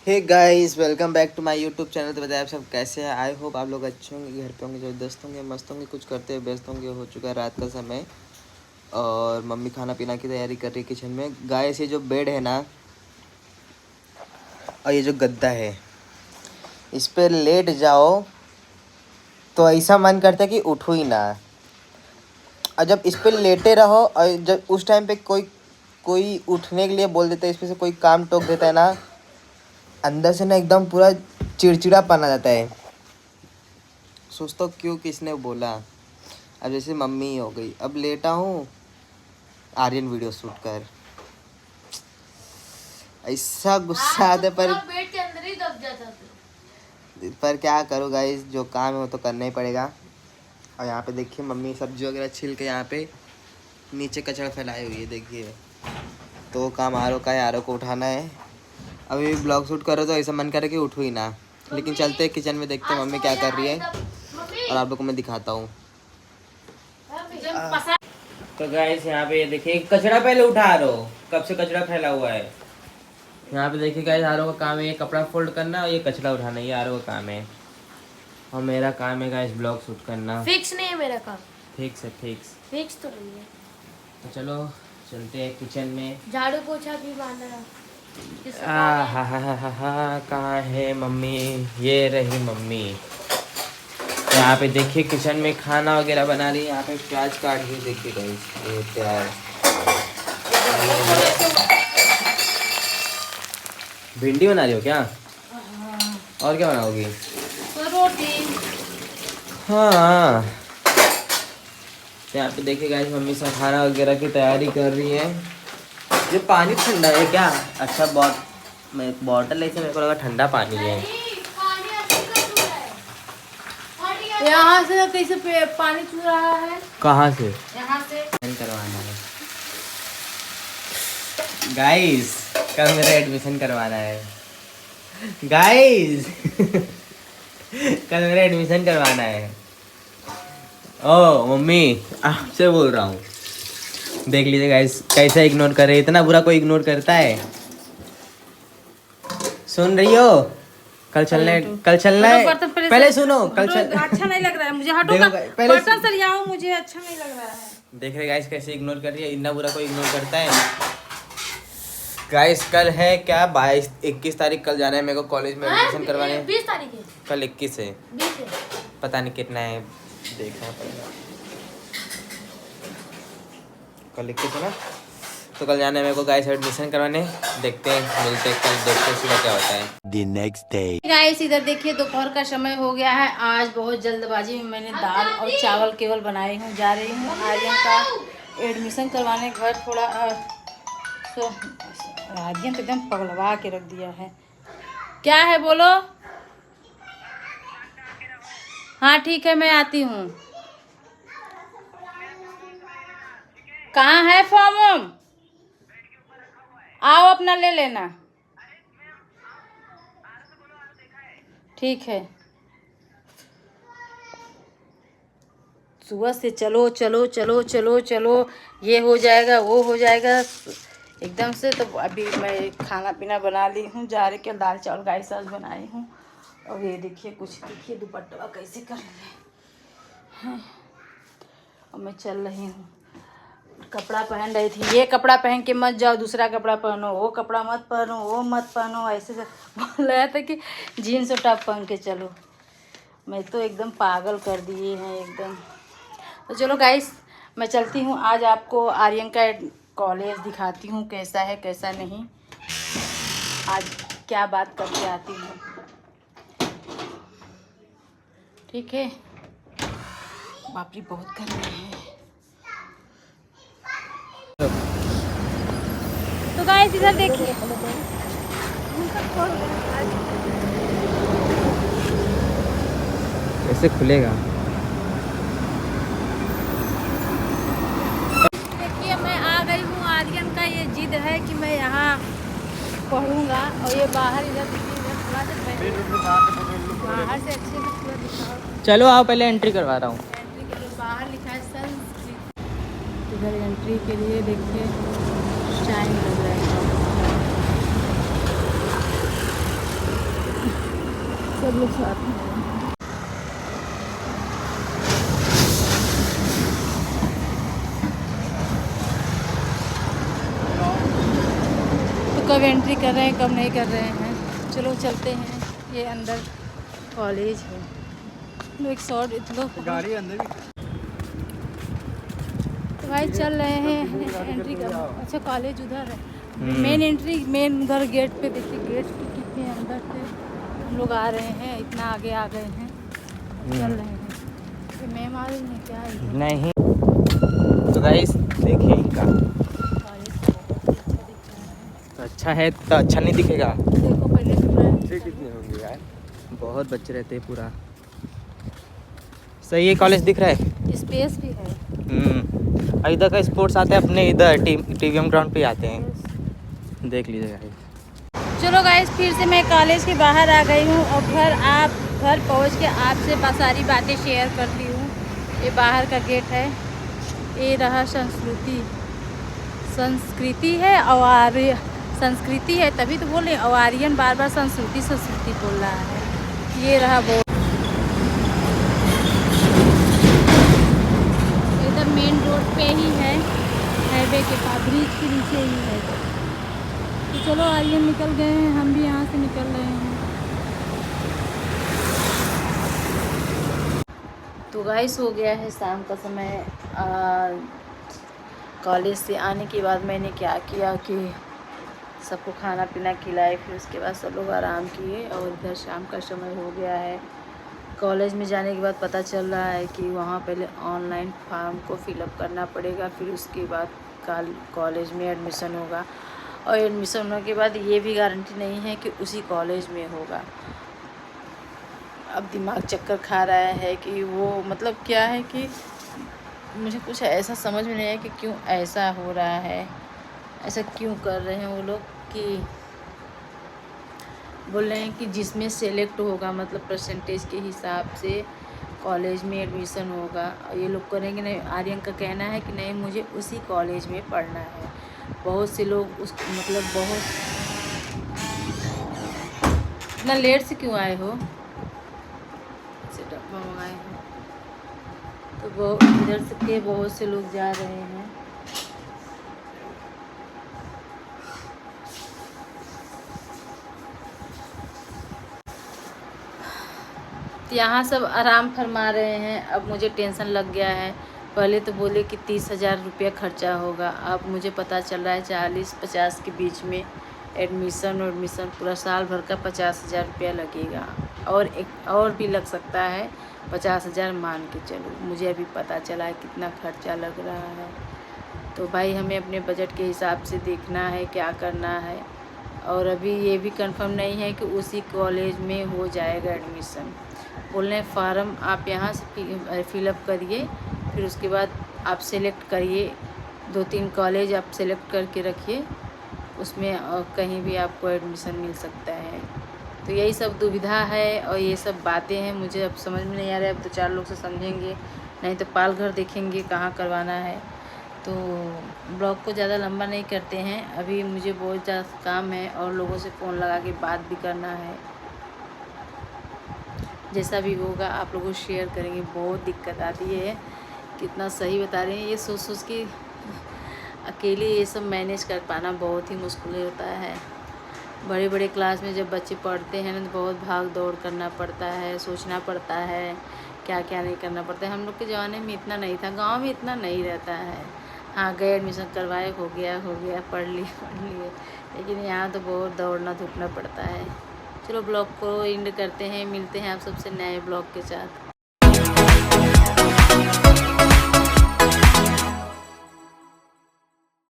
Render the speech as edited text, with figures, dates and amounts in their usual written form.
Hey guys, welcome back to my YouTube channel. तो बताए आप सब कैसे हैं। आई होप आप लोग अच्छे होंगे, घर पे होंगे, जो दोस्त होंगे, मस्त होंगे, कुछ करते हुए व्यस्त होंगे। हो चुका है रात का समय और मम्मी खाना पीना की तैयारी कर रही है किचन में। गाइस, ये जो बेड है ना और ये जो गद्दा है, इस पे लेट जाओ तो ऐसा मन करता है कि उठो ही ना। और जब इस पे लेटे रहो और जब उस टाइम पे कोई कोई उठने के लिए बोल देता है, इस पे से कोई काम टोक देता है ना, अंदर से ना एकदम पूरा चिड़चिड़ापन आ जाता है। सोचता हूँ क्यों किसने बोला। अब जैसे मम्मी ही हो गई, अब लेटा हूँ आर्यन वीडियो शूट कर, ऐसा गुस्सा आता है। बेड के अंदर ही दब जाता था। पर क्या करूँ गाइस, जो काम है वो तो करना ही पड़ेगा। और यहाँ पे देखिए मम्मी सब्जी वगैरह छिल के यहाँ पे नीचे कचरा फैलाई हुई है, देखिए। तो काम आरो का है, आरो को उठाना है। अभी ब्लॉग शूट करो तो ऐसा मन करे कि उठो ही ना। लेकिन चलते हैं किचन में, देखते हैं मम्मी क्या कर रही है और आप लोग को मैं दिखाता हूँ। तो गाइस यहाँ पे ये देखिए कचरा पहले उठा रहा हो, कब से कचरा फैला हुआ है। यहाँ पे देखिए गाइस, आरो का काम है ये कपड़ा फोल्ड करना और ये कचरा उठाना, ये आरो का काम है। और मेरा काम है गाइस ब्लॉग शूट करना। फिक्स नहीं है मेरा काम। फिक्स है, फिक्स। फिक्स तो नहीं है। तो चलो चलते हैं किचन में। झाड़ू पोछा भी बांधा है। हा कहाँ है मम्मी? ये रही मम्मी। यहाँ पे देखिए किचन में खाना वगैरह बना रही है। यहाँ पे प्याज काट रही है, देखिए गाइस ये प्याज। भिंडी बना रही हो क्या? और क्या बनाओगी? तो रोटी। हाँ। तो यहाँ पे देखिए गाइस मम्मी सब खाना वगैरह की तैयारी कर रही है। ये पानी ठंडा है क्या? अच्छा, बॉटल ऐसे मेरे को लगा ठंडा पानी है। यहाँ से कैसे पानी चू रहा है? कहाँ से? यहाँ से करवाना है गाइस, कल मेरा एडमिशन करवाना है गाइस। कल मेरा एडमिशन करवाना है। ओ मम्मी, आपसे बोल रहा हूँ। देख लीजिए गाइस कैसे इग्नोर कर रहे हैं। इतना बुरा कोई इग्नोर करता है? सुन रही हो? कल चलना है। पहले सुनो, कल चल। अच्छा नहीं लग रहा है मुझे। हटो पहले बर्तन सरियाओ, मुझे अच्छा नहीं लग रहा है। देख रहे गाइस कैसे इग्नोर कर रही है। इतना बुरा कोई इग्नोर करता है गाइस? कल है क्या, 21 तारीख कल जाना है मेरे को कॉलेज में एडमिशन करवाने। 20 तारीख है। कल 21 है। 20 है। पता नहीं कितना है, देखना पड़ेगा। कल 21 है ना, तो कल जाना है मेरे को गाइस एडमिशन करवाने। देखते हैं, मिलते हैं कल, देखते हैं सुबह क्या होता है। The next day. गाइस इधर देखिए दोपहर का समय हो गया है। आज बहुत जल्दबाजी में मैंने दाल और चावल केवल बनाई हूँ। जा रही हूँ आर्यन का एडमिशन करवाने घर। थोड़ा तो आर्यन तो एकदम पगलवा के रख दिया है। क्या है बोलो? हाँ ठीक है, मैं आती हूँ। कहाँ है फॉर्म? आओ अपना ले लेना। ठीक है। सुबह से चलो चलो चलो चलो चलो, ये हो जाएगा वो हो जाएगा एकदम से। तो अभी मैं खाना पीना बना ली हूँ। जा रही के दाल चावल गाय सास बनाई हूँ। और ये देखिए कुछ, देखिए दुपट्टा कैसे कर रहे हैं। और मैं चल रही हूँ। कपड़ा पहन रही थी, ये कपड़ा पहन के मत जाओ, दूसरा कपड़ा पहनो, वो कपड़ा मत पहनो, वो मत पहनो, ऐसे बोल रहा था कि जीन्स और टॉप पहन के चलो। मैं तो एकदम पागल कर दिए हैं एकदम। तो चलो गाइस मैं चलती हूँ। आज आपको आर्यन का कॉलेज दिखाती हूँ कैसा है कैसा नहीं। आज क्या बात करके आती हूँ, ठीक है। बाप रे बहुत गर्मी है। तो गाइस इधर देखिए, कैसे खुलेगा? देखिए मैं आ गई हूँ। आर्यन का ये जिद है कि मैं यहाँ पढ़ूंगा। और ये बाहर इधर थोड़ा सा बाहर से अच्छे से पूरा दिखाओ। चलो आओ, पहले एंट्री करवा रहा हूँ। एंट्री के लिए बाहर लिखा है संस्कृत। इधर एंट्री के लिए देखिए टाइम लग रहा है। सब लोग साथ में हैं। तो कब एंट्री कर रहे हैं कब नहीं कर रहे हैं। चलो चलते हैं, ये अंदर कॉलेज है। लो एक शॉर्ट इतना गाड़ी अंदर भी तो भाई चल रहे हैं एंट्री कर। अच्छा कॉलेज उधर है, मेन एंट्री मेन उधर गेट पे। देखिए गेट के कितने अंदर से हम लोग आ रहे हैं, इतना आगे आ गए हैं, चल रहे हैं। तो मैम आ रही है क्या है? नहीं तो गाइस देखिए इनका कॉलेज बहुत अच्छा दिख रहा है। तो अच्छा है तो अच्छा नहीं दिखेगा। देखो पहले बच्चे कितने होंगे यार? बहुत बच्चे रहते हैं पूरा। सही है, कॉलेज दिख रहा है। स्पेस भी है। इधर का स्पोर्ट्स आते हैं अपने, इधर टीवीएम ग्राउंड पे आते हैं, देख लीजिएगा। चलो गाइस फिर से मैं कॉलेज के बाहर आ गई हूँ और घर पहुँच के आपसे सारी बातें शेयर करती हूँ। ये बाहर का गेट है, ये रहा संस्कृति है और संस्कृति है, तभी तो बोल रहे और आर्यन बार बार संस्कृति बोल रहा है। ये रहा बोर्ड, एकदम मेन रोड पे ही है, हाईवे के पास, ब्रिज के नीचे ही है। तो चलो आर्यन निकल गए हैं, हम भी यहाँ से निकल रहे हैं। तो गाइस हो गया है शाम का समय। कॉलेज से आने के बाद मैंने क्या किया कि सबको खाना पीना खिलाए, फिर उसके बाद सब लोग आराम किए और इधर शाम का समय हो गया है। कॉलेज में जाने के बाद पता चल रहा है कि वहाँ पहले ऑनलाइन फॉर्म को फिलअप करना पड़ेगा, फिर उसके बाद कॉलेज में एडमिशन होगा। और एडमिशन होने के बाद ये भी गारंटी नहीं है कि उसी कॉलेज में होगा। अब दिमाग चक्कर खा रहा है कि वो मतलब क्या है कि मुझे कुछ ऐसा समझ में नहीं आया कि क्यों ऐसा हो रहा है, ऐसा क्यों कर रहे हैं वो लोग कि बोल रहे हैं कि जिसमें सेलेक्ट होगा मतलब परसेंटेज के हिसाब से कॉलेज में एडमिशन होगा। और ये लोग करेंगे नहीं। आर्यन का कहना है कि नहीं मुझे उसी कॉलेज में पढ़ना है। बहुत से लोग उस मतलब बहुत इतना लेट से क्यों आए हो, से डब्बा मंगाए हो। तो वो इधर से के बहुत से लोग जा रहे हैं। यहाँ सब आराम फरमा रहे हैं। अब मुझे टेंशन लग गया है। पहले तो बोले कि 30,000 रुपया खर्चा होगा, अब मुझे पता चल रहा है 40-50 के बीच में एडमिशन पूरा साल भर का 50,000 रुपया लगेगा। और भी लग सकता है, 50,000 मान के चलो। मुझे अभी पता चला है कितना खर्चा लग रहा है। तो भाई हमें अपने बजट के हिसाब से देखना है क्या करना है। और अभी ये भी कंफर्म नहीं है कि उसी कॉलेज में हो जाएगा एडमिशन। बोल रहे हैं फार्म आप यहाँ से फिलअप करिए, फिर उसके बाद आप सेलेक्ट करिए, 2-3 कॉलेज आप सेलेक्ट करके रखिए, उसमें कहीं भी आपको एडमिशन मिल सकता है। तो यही सब दुविधा है और ये सब बातें हैं, मुझे अब समझ में नहीं आ रहा है। अब तो 4 लोग से समझेंगे, नहीं तो पाल घर देखेंगे कहाँ करवाना है। तो ब्लॉग को ज़्यादा लंबा नहीं करते हैं, अभी मुझे बहुत ज़्यादा काम है और लोगों से फ़ोन लगा के बात भी करना है। जैसा भी होगा आप लोगों को शेयर करेंगे। बहुत दिक्कत आती है, कितना सही बता रहे हैं। ये सोच के अकेले ये सब मैनेज कर पाना बहुत ही मुश्किल होता है। बड़े बड़े क्लास में जब बच्चे पढ़ते हैं ना तो बहुत भाग दौड़ करना पड़ता है, सोचना पड़ता है क्या क्या नहीं करना पड़ता है। हम लोग के ज़माने में इतना नहीं था, गांव में इतना नहीं रहता है। हाँ गए एडमिशन करवाए, हो गया पढ़ लिए। लेकिन यहाँ तो बहुत दौड़ना धूपना पड़ता है। चलो ब्लॉग को एंड करते हैं, मिलते हैं आप सबसे नए ब्लॉग के साथ।